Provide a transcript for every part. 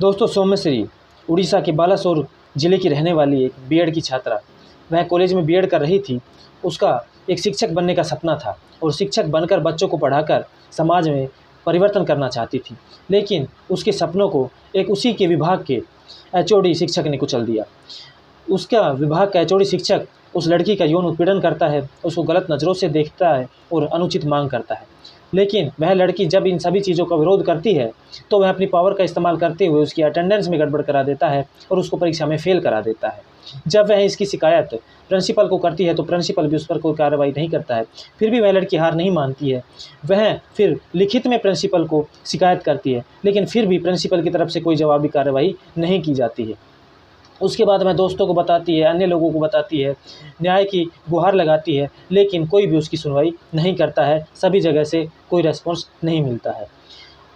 दोस्तों, सौम्यश्री उड़ीसा के बालासोर जिले की रहने वाली एक बीएड की छात्रा, वह कॉलेज में बीएड कर रही थी। उसका एक शिक्षक बनने का सपना था और शिक्षक बनकर बच्चों को पढ़ाकर समाज में परिवर्तन करना चाहती थी। लेकिन उसके सपनों को एक उसी के विभाग के एचओडी शिक्षक ने कुचल दिया। उसका विभाग का एचओडी शिक्षक उस लड़की का यौन उत्पीड़न करता है, उसको गलत नज़रों से देखता है और अनुचित मांग करता है। लेकिन वह लड़की जब इन सभी चीज़ों का विरोध करती है तो वह अपनी पावर का इस्तेमाल करते हुए उसकी अटेंडेंस में गड़बड़ करा देता है और उसको परीक्षा में फेल करा देता है। जब वह इसकी शिकायत प्रिंसिपल को करती है तो प्रिंसिपल भी उस पर कोई कार्रवाई नहीं करता है। फिर भी वह लड़की हार नहीं मानती है। वह फिर लिखित में प्रिंसिपल को शिकायत करती है, लेकिन फिर भी प्रिंसिपल की तरफ से कोई जवाबी कार्रवाई नहीं की जाती है। उसके बाद वह दोस्तों को बताती है, अन्य लोगों को बताती है, न्याय की गुहार लगाती है, लेकिन कोई भी उसकी सुनवाई नहीं करता है। सभी जगह से कोई रेस्पॉन्स नहीं मिलता है।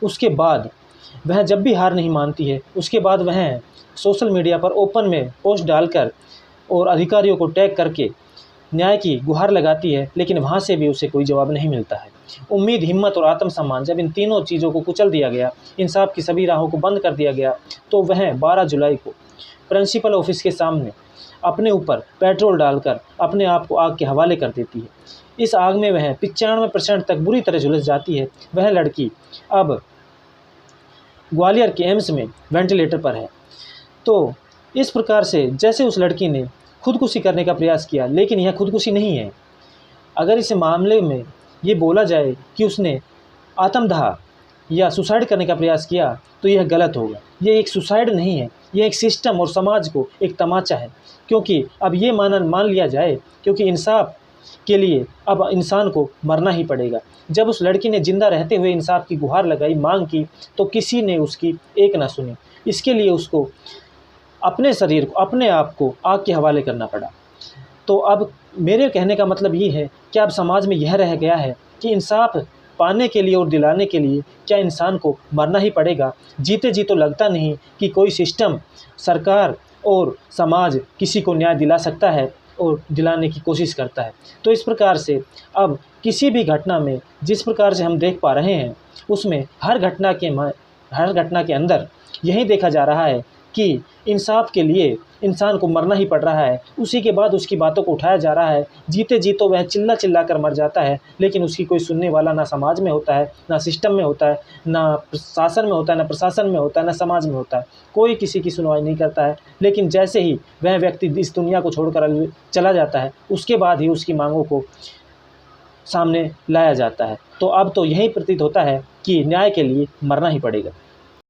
उसके बाद वह जब भी हार नहीं मानती है, उसके बाद वह सोशल मीडिया पर ओपन में पोस्ट डालकर और अधिकारियों को टैग करके न्याय की गुहार लगाती है, लेकिन वहाँ से भी उसे कोई जवाब नहीं मिलता है। उम्मीद, हिम्मत और आत्मसम्मान जब इन तीनों चीज़ों को कुचल दिया गया, इंसाफ की सभी राहों को बंद कर दिया गया, तो वह 12 जुलाई को प्रिंसिपल ऑफिस के सामने अपने ऊपर पेट्रोल डालकर अपने आप को आग के हवाले कर देती है। इस आग में वह 95% तक बुरी तरह झुलस जाती है। वह लड़की अब ग्वालियर के एम्स में वेंटिलेटर पर है। तो इस प्रकार से जैसे उस लड़की ने खुदकुशी करने का प्रयास किया, लेकिन यह खुदकुशी नहीं है। अगर इस मामले में ये बोला जाए कि उसने आत्मदाह या सुसाइड करने का प्रयास किया तो यह गलत होगा। ये एक सुसाइड नहीं है, ये एक सिस्टम और समाज को एक तमाचा है। क्योंकि अब ये मान लिया जाए, क्योंकि इंसाफ के लिए अब इंसान को मरना ही पड़ेगा। जब उस लड़की ने जिंदा रहते हुए इंसाफ की गुहार लगाई, मांग की, तो किसी ने उसकी एक ना सुनी। इसके लिए उसको अपने शरीर को, अपने आप को आग के हवाले करना पड़ा। तो अब मेरे कहने का मतलब ये है कि अब समाज में यह रह गया है कि इंसाफ पाने के लिए और दिलाने के लिए क्या इंसान को मरना ही पड़ेगा। जीते जी तो लगता नहीं कि कोई सिस्टम, सरकार और समाज किसी को न्याय दिला सकता है और दिलाने की कोशिश करता है। तो इस प्रकार से अब किसी भी घटना में जिस प्रकार से हम देख पा रहे हैं, उसमें हर घटना के अंदर यही देखा जा रहा है कि इंसाफ के लिए इंसान को मरना ही पड़ रहा है। उसी के बाद उसकी बातों को उठाया जा रहा है। जीते जी तो वह चिल्ला चिल्ला कर मर जाता है, लेकिन उसकी कोई सुनने वाला ना समाज में होता है, ना सिस्टम में होता है, ना शासन में होता है, ना प्रशासन में होता है, ना समाज में होता है। कोई किसी की सुनवाई नहीं करता है। लेकिन जैसे ही वह व्यक्ति इस दुनिया को छोड़कर चला जाता है, उसके बाद ही उसकी मांगों को सामने लाया जाता है। तो अब तो यही प्रतीत होता है कि न्याय के लिए मरना ही पड़ेगा।